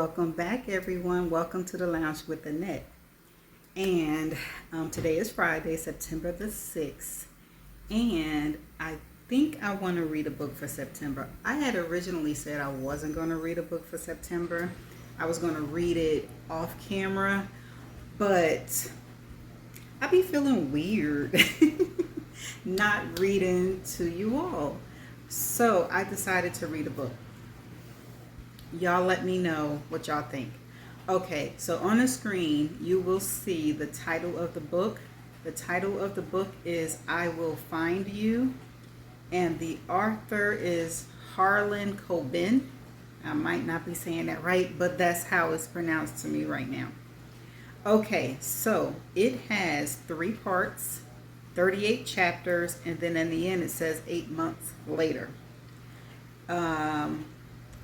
Welcome back, everyone. Welcome to the Lounge with Annette. And today is Friday, September the 6th. And I think I want to read a book for September. I had originally said I wasn't going to read a book for September. I was going to read it off camera, but I be feeling weird not reading to you all. So I decided to read a book. Y'all let me know what y'all think. Okay, so on the screen, you will see the title of the book. The title of the book is I Will Find You, and the author is Harlan Coben. I might not be saying that right, but that's how it's pronounced to me right now. Okay, so it has 3 parts, 38 chapters, and then in the end it says 8 months later.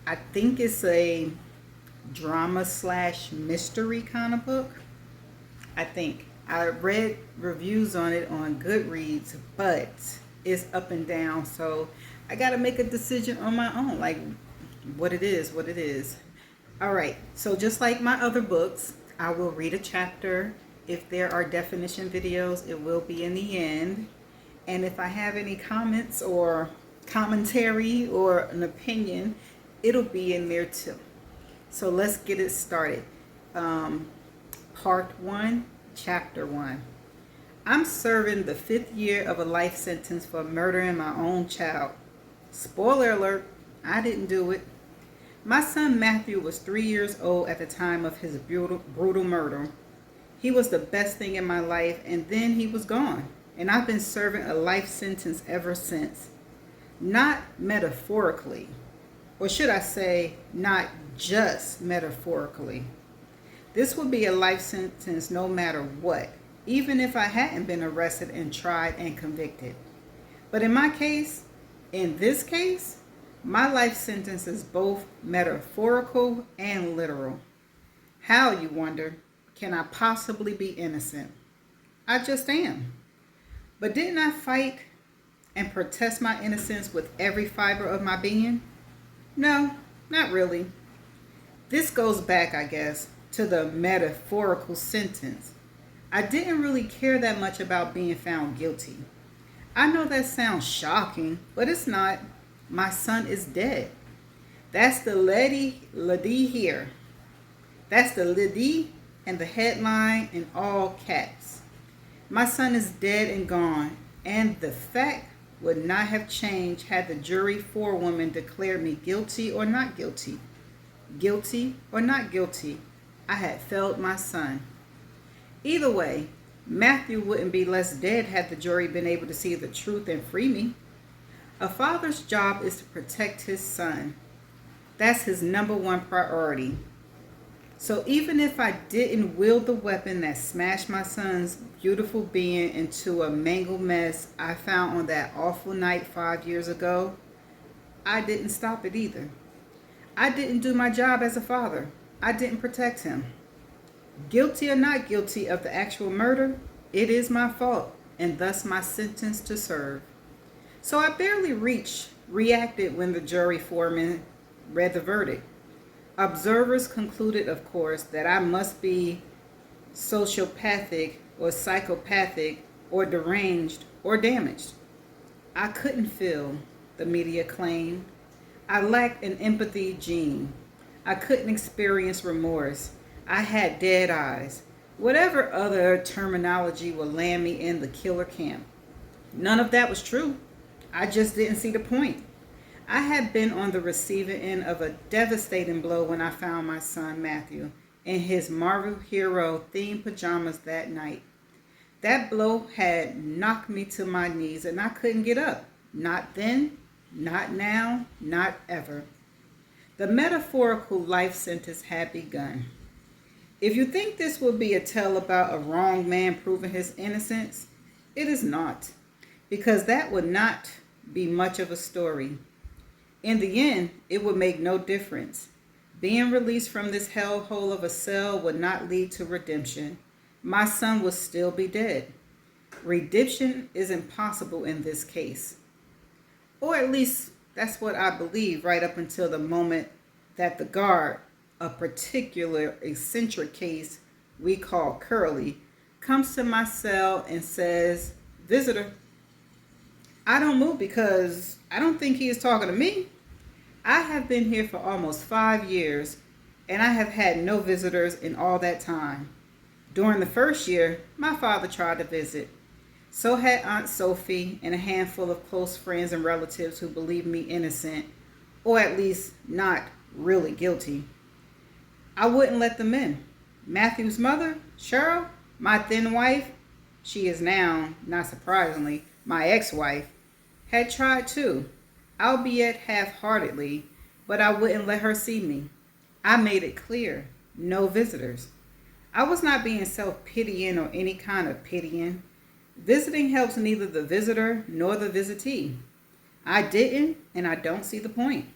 I think it's a drama / mystery kind of book. I think. I read reviews on it on Goodreads, but it's up and down. So I got to make a decision on my own, like what it is. All right. So just like my other books, I will read a chapter. If there are definition videos, it will be in the end. And if I have any comments or commentary or an opinion, it'll be in there too. So let's get it started. Part 1, Chapter 1. I'm serving the 5th year of a life sentence for murdering my own child. Spoiler alert, I didn't do it. My son Matthew was 3 years old at the time of his brutal murder. He was the best thing in my life, and then he was gone. And I've been serving a life sentence ever since. Not metaphorically. Or should I say, not just metaphorically. This would be a life sentence no matter what, even if I hadn't been arrested and tried and convicted. But in this case, my life sentence is both metaphorical and literal. How, you wonder, can I possibly be innocent? I just am. But didn't I fight and protest my innocence with every fiber of my being? No, not really. This goes back, I guess, to the metaphorical sentence. I didn't really care that much about being found guilty. I know that sounds shocking, but it's not. My son is dead. That's the lady here. That's the lady and the headline in all caps. My son is dead and gone, and the fact would not have changed had the jury forewoman declared me guilty or not guilty. Guilty or not guilty, I had failed my son. Either way, Matthew wouldn't be less dead had the jury been able to see the truth and free me. A father's job is to protect his son. That's his number 1 priority. So even if I didn't wield the weapon that smashed my son's beautiful being into a mangled mess I found on that awful night 5 years ago, I didn't stop it either. I didn't do my job as a father. I didn't protect him. Guilty or not guilty of the actual murder, it is my fault, and thus my sentence to serve. So I barely reacted when the jury foreman read the verdict. Observers concluded, of course, that I must be sociopathic or psychopathic or deranged or damaged. I couldn't feel, the media claimed. I lacked an empathy gene. I couldn't experience remorse. I had dead eyes. Whatever other terminology would land me in the killer camp. None of that was true. I just didn't see the point. I had been on the receiving end of a devastating blow when I found my son Matthew in his Marvel Hero themed pajamas that night. That blow had knocked me to my knees and I couldn't get up. Not then, not now, not ever. The metaphorical life sentence had begun. If you think this will be a tale about a wrong man proving his innocence, it is not, because that would not be much of a story. In the end, it would make no difference. Being released from this hellhole of a cell would not lead to redemption. My son would still be dead. Redemption is impossible in this case. Or at least that's what I believe right up until the moment that the guard a particular eccentric case we call Curly, comes to my cell and says, "Visitor." I don't move because I don't think he is talking to me. I have been here for almost 5 years, and I have had no visitors in all that time. During the first year, my father tried to visit. So had Aunt Sophie and a handful of close friends and relatives who believed me innocent, or at least not really guilty. I wouldn't let them in. Matthew's mother, Cheryl, my thin wife, she is now, not surprisingly, my ex-wife, had tried too, albeit half-heartedly, but I wouldn't let her see me. I made it clear, no visitors. I was not being self-pitying or any kind of pitying. Visiting helps neither the visitor nor the visitee. I didn't, and I don't see the point.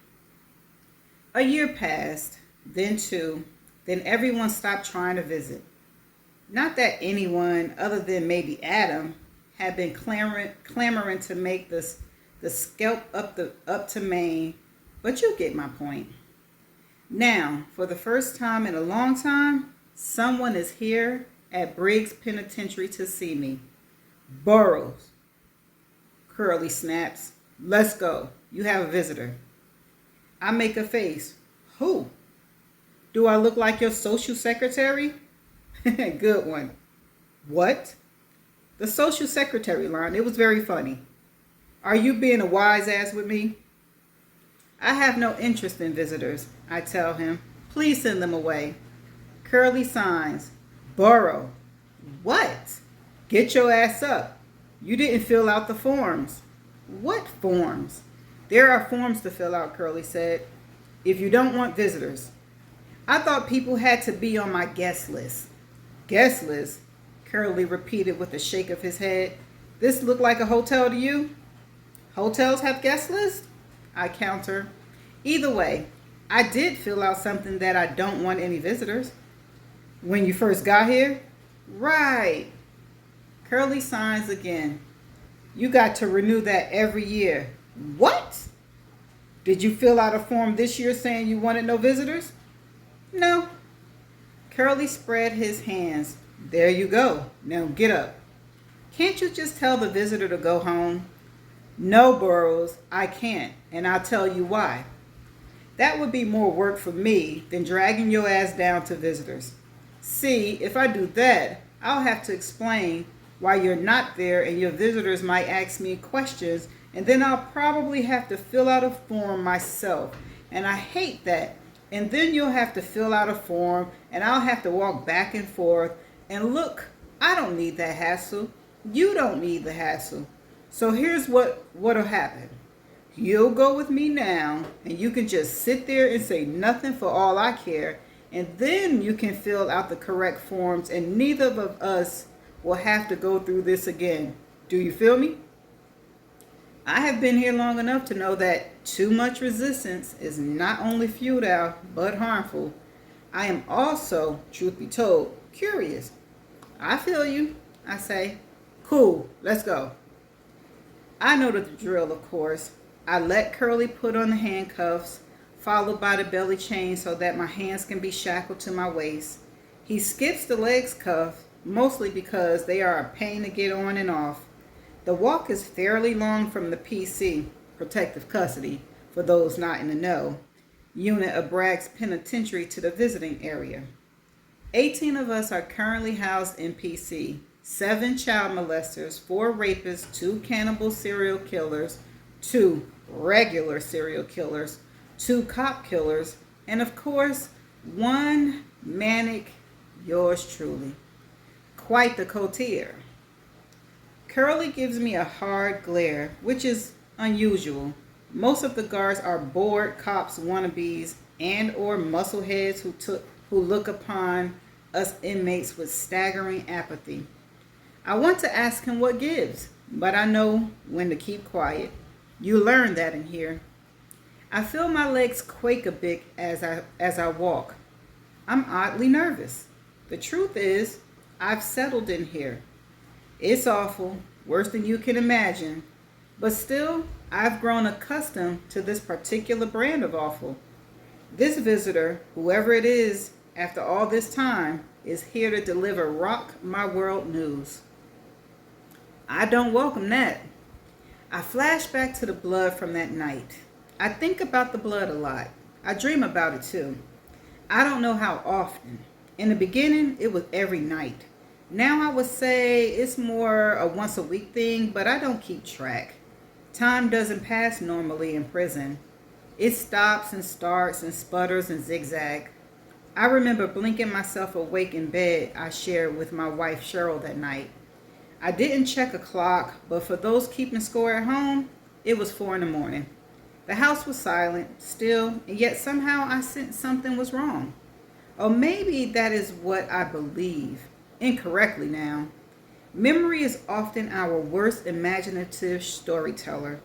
A year passed, then two, then everyone stopped trying to visit. Not that anyone, other than maybe Adam, had been clamoring to make the scalp up to Maine, but you get my point. Now, for the first time in a long time, someone is here at Briggs Penitentiary to see me. Burroughs. Curly snaps, "Let's go. You have a visitor." I make a face. "Who? Do I look like your social secretary?" Good one. "What?" "The social secretary line. It was very funny." "Are you being a wise ass with me?" "I have no interest in visitors," I tell him. "Please send them away." Curly signs. "Burrow." "What?" "Get your ass up. You didn't fill out the forms." "What forms?" "There are forms to fill out," Curly said, "if you don't want visitors." "I thought people had to be on my guest list." "Guest list?" Curly repeated with a shake of his head. "This look like a hotel to you?" "Hotels have guest lists?" I counter. "Either way, I did fill out something that I don't want any visitors." "When you first got here?" "Right." Curly signs again. "You got to renew that every year." "What?" "Did you fill out a form this year saying you wanted no visitors?" "No." Curly spread his hands. "There you go. Now get up." "Can't you just tell the visitor to go home?" "No, Burroughs, I can't, and I'll tell you why. That would be more work for me than dragging your ass down to visitors. See, if I do that, I'll have to explain why you're not there, and your visitors might ask me questions, and then I'll probably have to fill out a form myself, and I hate that. And then you'll have to fill out a form, and I'll have to walk back and forth, and look, I don't need that hassle. You don't need the hassle. So here's what'll happen. You'll go with me now, and you can just sit there and say nothing for all I care, and then you can fill out the correct forms, and neither of us will have to go through this again. Do you feel me?" I have been here long enough to know that too much resistance is not only futile, but harmful. I am also, truth be told, curious. "I feel you," I say. "Cool, let's go." I know the drill, of course. I let Curly put on the handcuffs, followed by the belly chain so that my hands can be shackled to my waist. He skips the legs cuff, mostly because they are a pain to get on and off. The walk is fairly long from the PC, protective custody, for those not in the know, unit of Braggs Penitentiary to the visiting area. 18 of us are currently housed in PC. 7 child molesters, 4 rapists, 2 cannibal serial killers, 2 regular serial killers, 2 cop killers, and of course, 1 manic, yours truly. Quite the coterie. Curly gives me a hard glare, which is unusual. Most of the guards are bored cops wannabes and or muscleheads who look upon us inmates with staggering apathy. I want to ask him what gives, but I know when to keep quiet. You learn that in here. I feel my legs quake a bit as I walk. I'm oddly nervous. The truth is, I've settled in here. It's awful, worse than you can imagine, but still, I've grown accustomed to this particular brand of awful. This visitor, whoever it is, after all this time, is here to deliver rock my world news. I don't welcome that. I flash back to the blood from that night. I think about the blood a lot. I dream about it too. I don't know how often. In the beginning, it was every night. Now I would say it's more a once a week thing, but I don't keep track. Time doesn't pass normally in prison. It stops and starts and sputters and zigzags. I remember blinking myself awake in bed I shared with my wife Cheryl that night. I didn't check a clock, but for those keeping score at home, it was 4 in the morning. The house was silent, still, and yet somehow I sensed something was wrong. Or maybe that is what I believe. Incorrectly now. Memory is often our worst imaginative storyteller.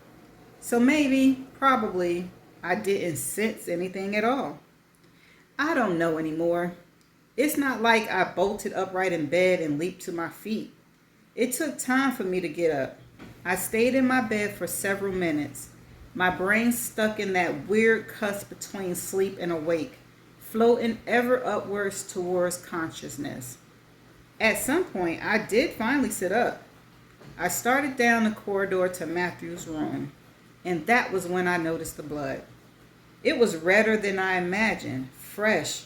So maybe, probably, I didn't sense anything at all. I don't know anymore. It's not like I bolted upright in bed and leaped to my feet. It took time for me to get up. I stayed in my bed for several minutes, my brain stuck in that weird cusp between sleep and awake, floating ever upwards towards consciousness. At some point, I did finally sit up. I started down the corridor to Matthew's room, and that was when I noticed the blood. It was redder than I imagined, fresh,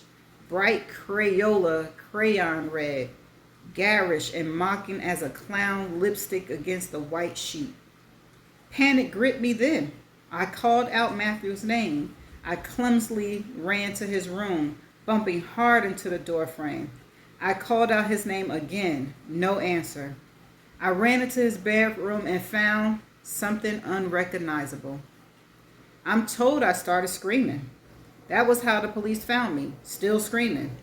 bright Crayola crayon red, garish and mocking as a clown lipstick against the white sheet. Panic gripped me then. I called out Matthew's name. I clumsily ran to his room, bumping hard into the doorframe. I called out his name again. No answer. I ran into his bedroom and found something unrecognizable. I'm told I started screaming. That was how the police found me, still screaming.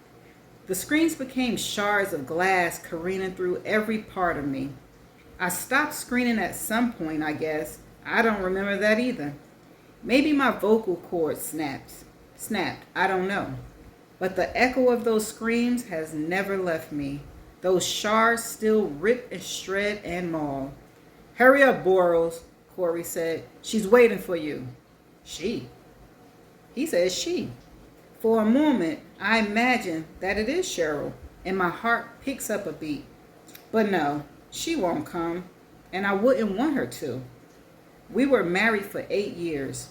The screams became shards of glass careening through every part of me. I stopped screaming at some point, I guess. I don't remember that either. Maybe my vocal cords snapped. I don't know. But the echo of those screams has never left me. Those shards still rip and shred and maul. Hurry up, Boros, Corey said. She's waiting for you. She? He says she. For a moment, I imagine that it is Cheryl, and my heart picks up a beat. But no, she won't come, and I wouldn't want her to. We were married for 8 years.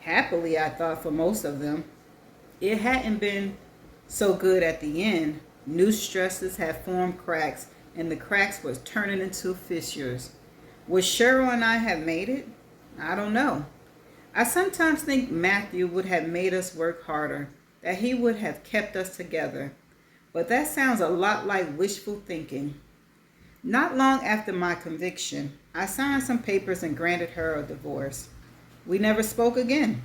Happily, I thought, for most of them. It hadn't been so good at the end. New stresses had formed cracks, and the cracks were turning into fissures. Would Cheryl and I have made it? I don't know. I sometimes think Matthew would have made us work harder, that he would have kept us together. But that sounds a lot like wishful thinking. Not long after my conviction, I signed some papers and granted her a divorce. We never spoke again.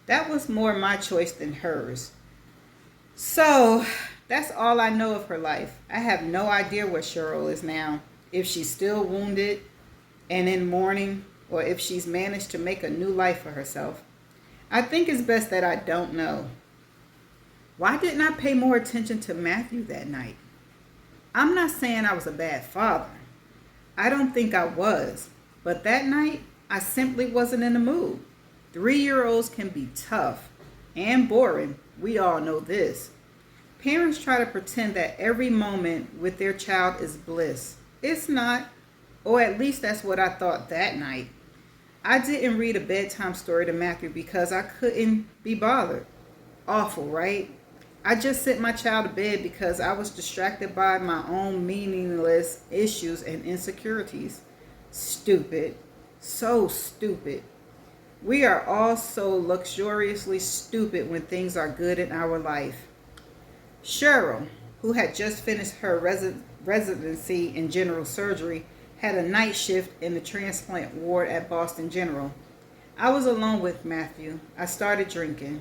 That was more my choice than hers. So, that's all I know of her life. I have no idea where Cheryl is now, if she's still wounded and in mourning, or if she's managed to make a new life for herself. I think it's best that I don't know. Why didn't I pay more attention to Matthew that night? I'm not saying I was a bad father. I don't think I was. But that night, I simply wasn't in the mood. 3-year-olds can be tough and boring. We all know this. Parents try to pretend that every moment with their child is bliss. It's not. Or at least that's what I thought that night. I didn't read a bedtime story to Matthew because I couldn't be bothered. Awful, right? I just sent my child to bed because I was distracted by my own meaningless issues and insecurities. Stupid. So stupid. We are all so luxuriously stupid when things are good in our life. Cheryl, who had just finished her residency in general surgery, had a night shift in the transplant ward at Boston General. I was alone with Matthew. I started drinking.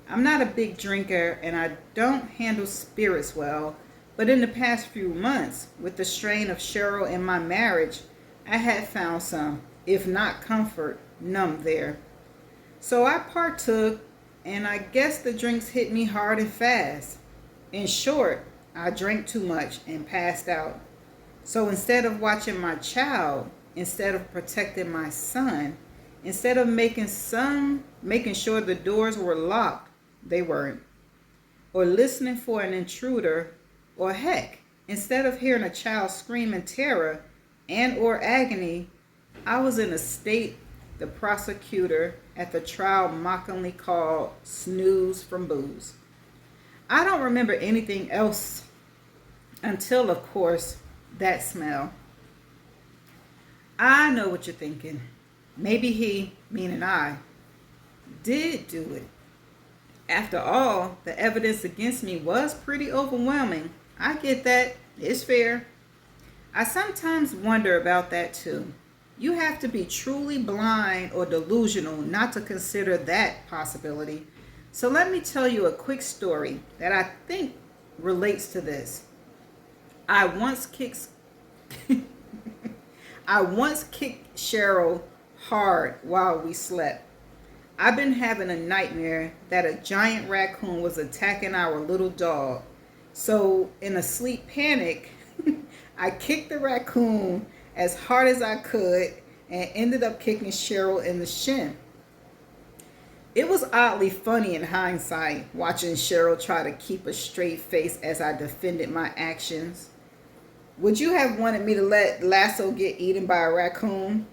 I'm not a big drinker and I don't handle spirits well, but in the past few months, with the strain of Cheryl in my marriage, I had found some, if not comfort, numb there. So I partook, and I guess the drinks hit me hard and fast. In short, I drank too much and passed out. So instead of watching my child, instead of protecting my son, instead of making sure the doors were locked, They weren't. Or listening for an intruder, or heck, instead of hearing a child scream in terror and or agony, I was in a state the prosecutor at the trial mockingly called snooze from booze. I don't remember anything else until, of course, that smell. I know what you're thinking. Maybe he, meaning I, did do it. After all, the evidence against me was pretty overwhelming. I get that. It's fair. I sometimes wonder about that too. You have to be truly blind or delusional not to consider that possibility. So let me tell you a quick story that I think relates to this. I once kicked I once kicked Cheryl hard while we slept. I've been having a nightmare that a giant raccoon was attacking our little dog. So in a sleep panic, I kicked the raccoon as hard as I could and ended up kicking Cheryl in the shin. It was oddly funny in hindsight, watching Cheryl try to keep a straight face as I defended my actions. Would you have wanted me to let Lasso get eaten by a raccoon?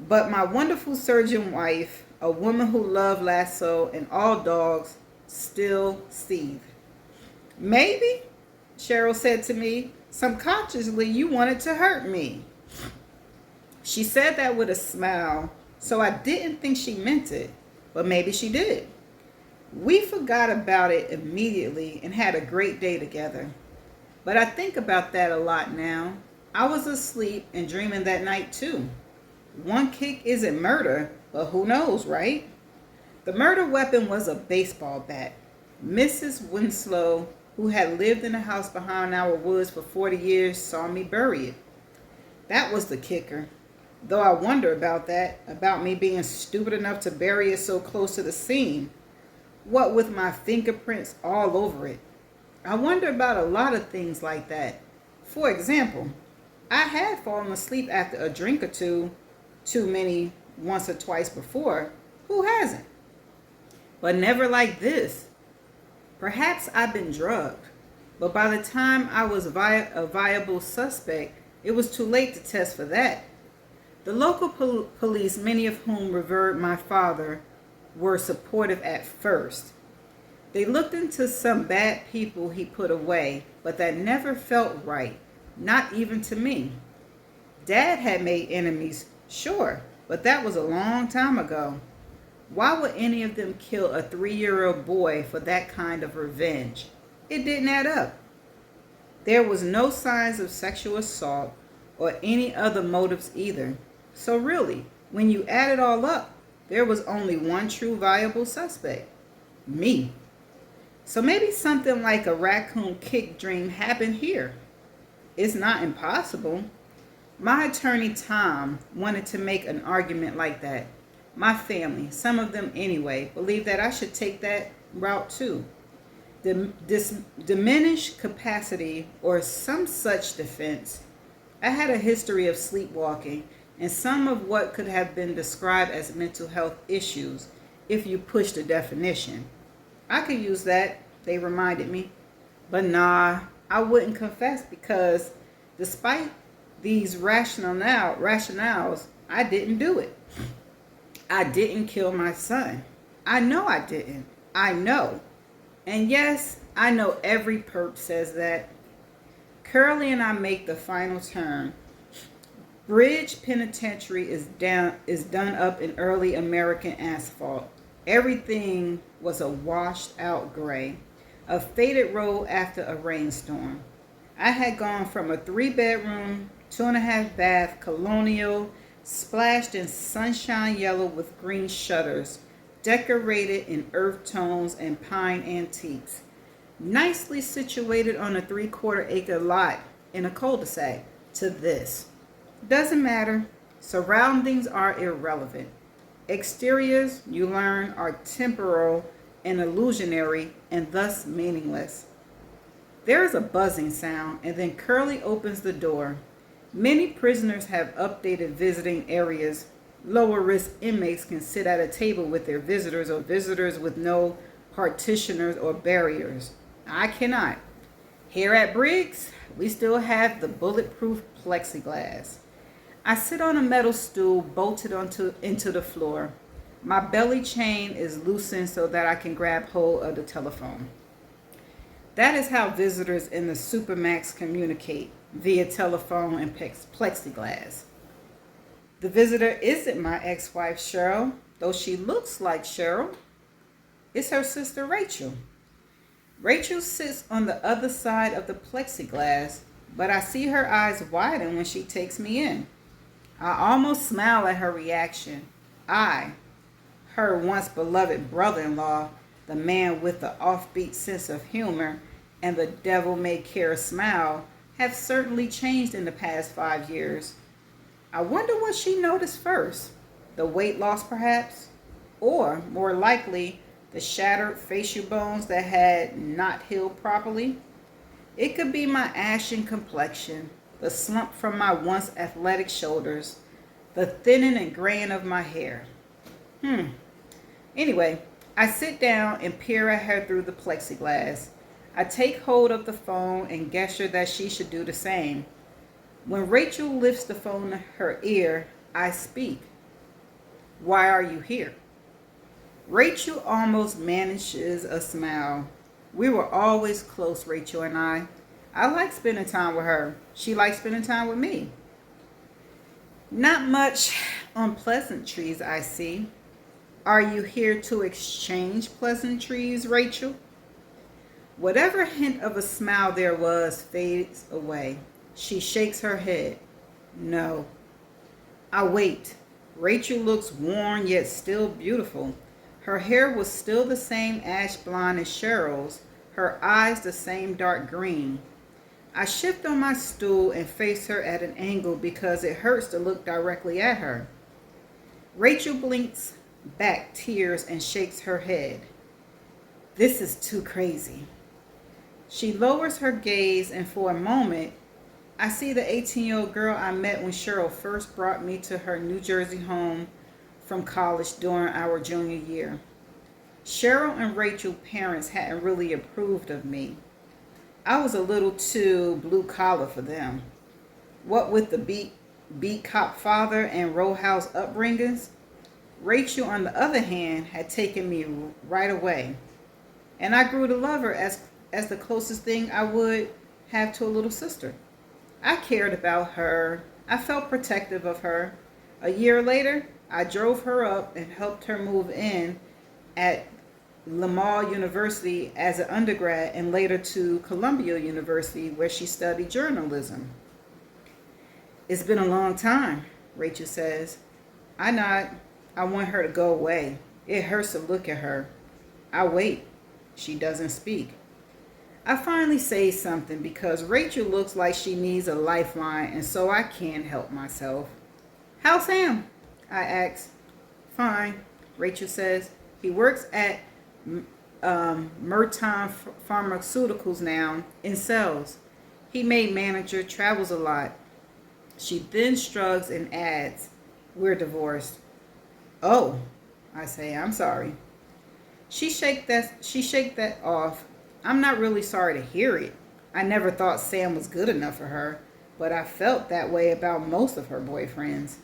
But my wonderful surgeon wife, a woman who loved Lasso and all dogs, still seethed. Maybe, Cheryl said to me, subconsciously you wanted to hurt me. She said that with a smile, so I didn't think she meant it, but maybe she did. We forgot about it immediately and had a great day together. But I think about that a lot now. I was asleep and dreaming that night too. One kick isn't murder, but who knows, right? The murder weapon was a baseball bat. Mrs. Winslow, who had lived in the house behind our woods for 40 years, saw me bury it. That was the kicker. Though I wonder about that, about me being stupid enough to bury it so close to the scene. What with my fingerprints all over it. I wonder about a lot of things like that. For example, I had fallen asleep after a drink or two, too many once or twice before. Who hasn't? But never like this. Perhaps I've been drugged, but by the time I was a viable suspect, it was too late to test for that. The local police, many of whom revered my father, were supportive at first. They looked into some bad people he put away, but that never felt right, not even to me. Dad had made enemies, sure, but that was a long time ago. Why would any of them kill a 3-year-old boy for that kind of revenge? It didn't add up. There was no signs of sexual assault or any other motives either. So really, when you add it all up, there was only one true viable suspect. Me. So maybe something like a raccoon kick dream happened here. It's not impossible. My attorney Tom wanted to make an argument like that. My family, some of them anyway, believed that I should take that route too. This diminished capacity or some such defense. I had a history of sleepwalking and some of what could have been described as mental health issues if you push the definition. I could use that, they reminded me. But nah, I wouldn't confess because despite these rationales, I didn't do it. I didn't kill my son. I know I didn't. I know. And yes, I know every perp says that. Curly and I make the final turn. Bridge Penitentiary is done up in early American asphalt. Everything was a washed out gray. A faded road after a rainstorm. I had gone from a 3-bedroom, 2.5 bath colonial splashed in sunshine yellow with green shutters, decorated in earth tones and pine antiques, nicely situated on a 3/4 acre lot in a cul-de-sac, to this. Doesn't matter. Surroundings are irrelevant. Exteriors, you learn, are temporal and illusionary and thus meaningless. There is a buzzing sound and then Curly opens the door. Many prisoners have updated visiting areas. Lower risk inmates can sit at a table with their visitors or visitors with no partitioners, or barriers. I cannot. Here at Briggs, we still have the bulletproof plexiglass. I sit on a metal stool bolted into the floor. My belly chain is loosened so that I can grab hold of the telephone. That is how visitors in the Supermax communicate, via telephone and plexiglass. The visitor isn't my ex-wife Cheryl, though she looks like Cheryl. It's her sister Rachel. Rachel sits on the other side of the plexiglass, but I see her eyes widen when she takes me in. I almost smile at her reaction. I, her once beloved brother-in-law, the man with the offbeat sense of humor and the devil-may-care smile, have certainly changed in the past 5 years. I wonder what she noticed first. The weight loss, perhaps? Or, more likely, the shattered facial bones that had not healed properly? It could be my ashen complexion, the slump from my once athletic shoulders, the thinning and graying of my hair. Anyway, I sit down and peer at her through the plexiglass. I take hold of the phone and gesture that she should do the same. When Rachel lifts the phone to her ear, I speak. Why are you here? Rachel almost manages a smile. We were always close, Rachel and I. I like spending time with her. She likes spending time with me. Not much on pleasantries, I see. Are you here to exchange pleasantries, Rachel? Whatever hint of a smile there was fades away. She shakes her head. No. I wait. Rachel looks worn yet still beautiful. Her hair was still the same ash blonde as Cheryl's, her eyes the same dark green. I shift on my stool and face her at an angle because it hurts to look directly at her. Rachel blinks back tears and shakes her head. This is too crazy. She lowers her gaze, and for a moment, I see the 18-year-old girl I met when Cheryl first brought me to her New Jersey home from college during our junior year. Cheryl and Rachel's parents hadn't really approved of me. I was a little too blue collar for them. What with the beat cop father and row house upbringings, Rachel, on the other hand, had taken me right away. And I grew to love her as the closest thing I would have to a little sister. I cared about her. I felt protective of her. A year later, I drove her up and helped her move in at Lamar University as an undergrad and later to Columbia University where she studied journalism. It's been a long time, Rachel says. I nod. I want her to go away. It hurts to look at her. I wait. She doesn't speak. I finally say something because Rachel looks like she needs a lifeline, and so I can't help myself. How's Sam? I ask. Fine, Rachel says. He works at Merton Pharmaceuticals now in sales. He made manager, travels a lot. She then shrugs and adds, we're divorced. Oh, I say, I'm sorry. She shake that off. I'm not really sorry to hear it. I never thought Sam was good enough for her, but I felt that way about most of her boyfriends.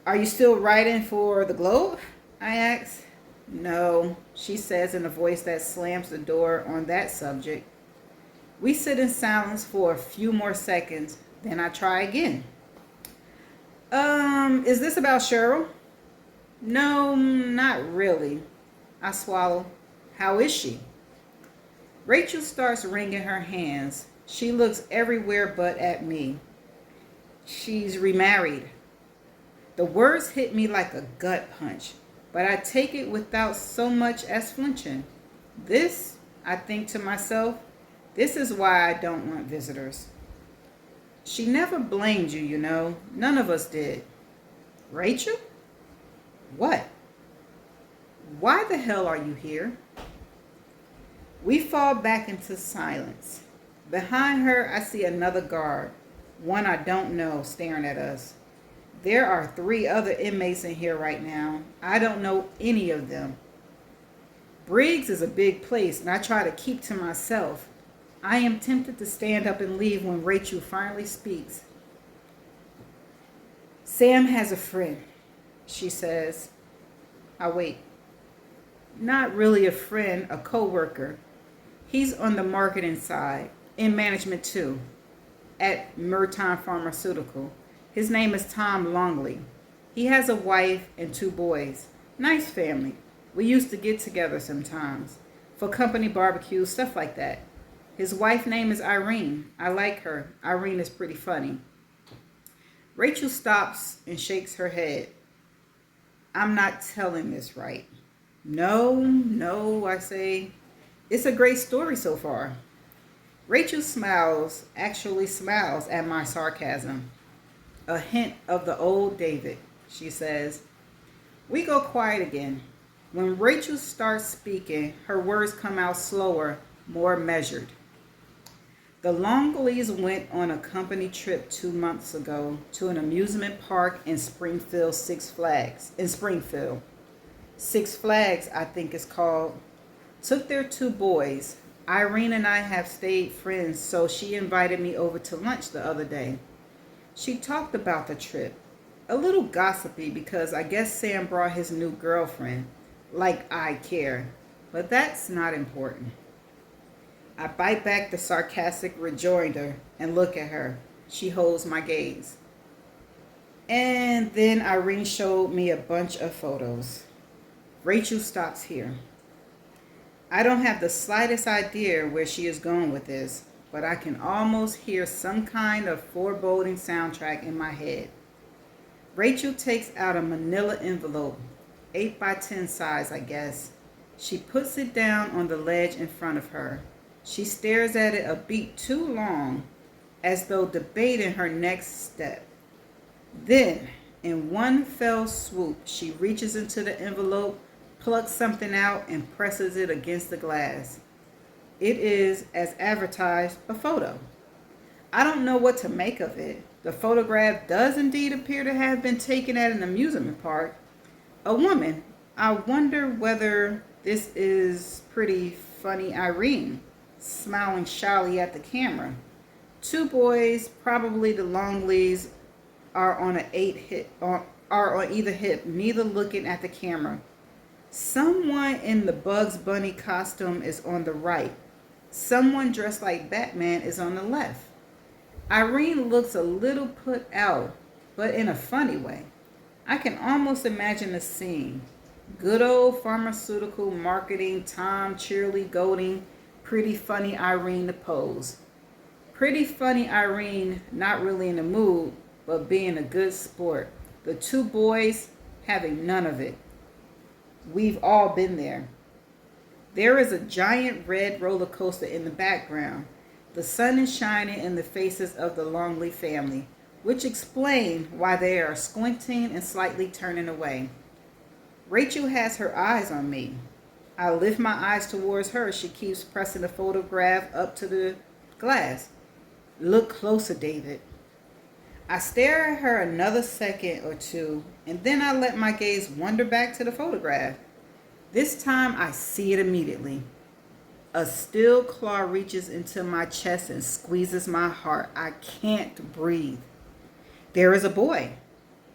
Are you still writing for the Globe? I ask. No, she says in a voice that slams the door on that subject. We sit in silence for a few more seconds, then I try again. Is this about Cheryl? No, not really. I swallow. How is she? Rachel starts wringing her hands. She looks everywhere but at me. She's remarried. The words hit me like a gut punch, but I take it without so much as flinching. This, I think to myself, this is why I don't want visitors. She never blamed you, you know. None of us did. Rachel? What? Why the hell are you here? We fall back into silence. Behind her, I see another guard, one I don't know, staring at us. There are 3 other inmates in here right now. I don't know any of them. Briggs is a big place, and I try to keep to myself. I am tempted to stand up and leave when Rachel finally speaks. Sam has a friend, she says. I wait. Not really a friend, a coworker. He's on the marketing side, in management too, at Merton Pharmaceutical. His name is Tom Longley. He has a wife and 2 boys. Nice family. We used to get together sometimes for company barbecues, stuff like that. His wife's name is Irene. I like her. Irene is pretty funny. Rachel stops and shakes her head. I'm not telling this right. No, I say. It's a great story so far. Rachel smiles, actually smiles at my sarcasm. A hint of the old David, she says. We go quiet again. When Rachel starts speaking, her words come out slower, more measured. The Longleys went on a company trip 2 months ago to an amusement park in Springfield, Six Flags. Six Flags, I think it's called. Took their 2 boys. Irene and I have stayed friends, so she invited me over to lunch the other day. She talked about the trip. A little gossipy because I guess Sam brought his new girlfriend. Like I care. But that's not important. I bite back the sarcastic rejoinder and look at her. She holds my gaze. And then Irene showed me a bunch of photos. Rachel stops here. I don't have the slightest idea where she is going with this, but I can almost hear some kind of foreboding soundtrack in my head. Rachel takes out a manila envelope, 8 by 10 size, I guess. She puts it down on the ledge in front of her. She stares at it a beat too long, as though debating her next step. Then, in one fell swoop, she reaches into the envelope, plucks something out, and presses it against the glass. It is, as advertised, a photo. I don't know what to make of it. The photograph does indeed appear to have been taken at an amusement park. A woman. I wonder whether this is pretty funny Irene, smiling shyly at the camera. 2 boys, probably the Longleys, are on either hip, neither looking at the camera. Someone in the Bugs Bunny costume is on the right. Someone dressed like Batman is on the left. Irene looks a little put out, but in a funny way. I can almost imagine the scene. Good old pharmaceutical marketing, Tom cheerily goading pretty funny Irene to pose. Pretty funny Irene not really in the mood, but being a good sport. The 2 boys having none of it. We've all been there. There is a giant red roller coaster in the background. The sun is shining in the faces of the Longley family, which explain why they are squinting and slightly turning away. Rachel has her eyes on me. I lift my eyes towards her. She keeps pressing the photograph up to the glass. Look closer, David. I stare at her another second or two, and then I let my gaze wander back to the photograph. This time I see it immediately. A steel claw reaches into my chest and squeezes my heart. I can't breathe. There is a boy.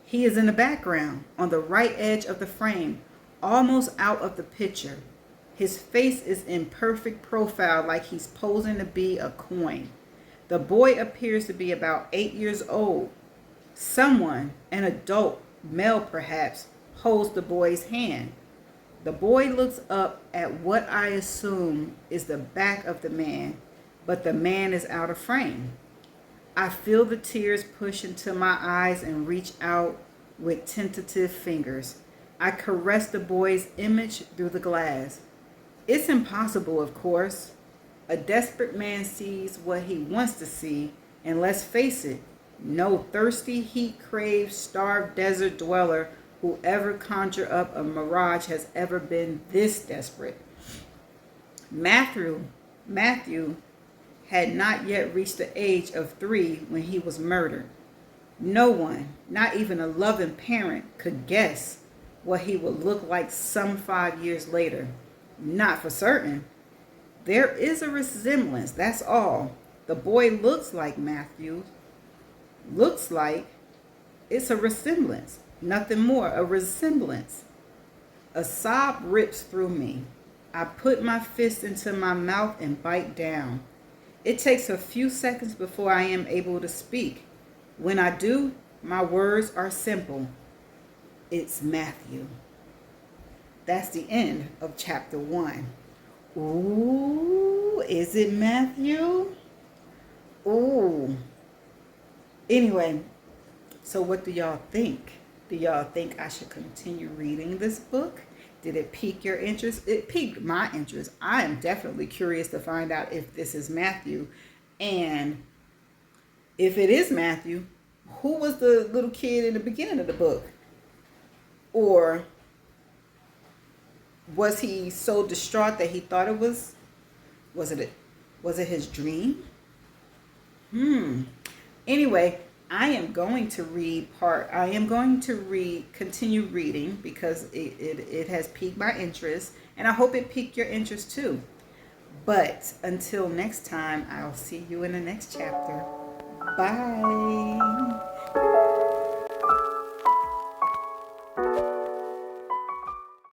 He is in the background, on the right edge of the frame, almost out of the picture. His face is in perfect profile, like he's posing to be a coin. The boy appears to be about 8 years old. Someone, an adult, male perhaps, holds the boy's hand. The boy looks up at what I assume is the back of the man, but the man is out of frame. I feel the tears push into my eyes and reach out with tentative fingers. I caress the boy's image through the glass. It's impossible, of course. A desperate man sees what he wants to see, and let's face it, no thirsty, heat-craved, starved desert dweller who ever conjured up a mirage has ever been this desperate. Matthew had not yet reached the age of 3 when he was murdered. No one, not even a loving parent, could guess what he would look like some 5 years later. Not for certain. There is a resemblance, that's all. The boy looks like Matthew. Looks like. It's a resemblance. Nothing more. A resemblance. A sob rips through me. I put my fist into my mouth and bite down. It takes a few seconds before I am able to speak. When I do, my words are simple. It's Matthew. That's the end of chapter 1. Ooh, is it Matthew? Ooh. Anyway, so what do y'all think? Do y'all think I should continue reading this book? Did it pique your interest? It piqued my interest. I am definitely curious to find out if this is Matthew. And if it is Matthew, who was the little kid in the beginning of the book? Or was he so distraught that he thought it was it his dream? Anyway, I am going to continue reading because it has piqued my interest, and I hope it piqued your interest too. But until next time, I'll see you in the next chapter. Bye.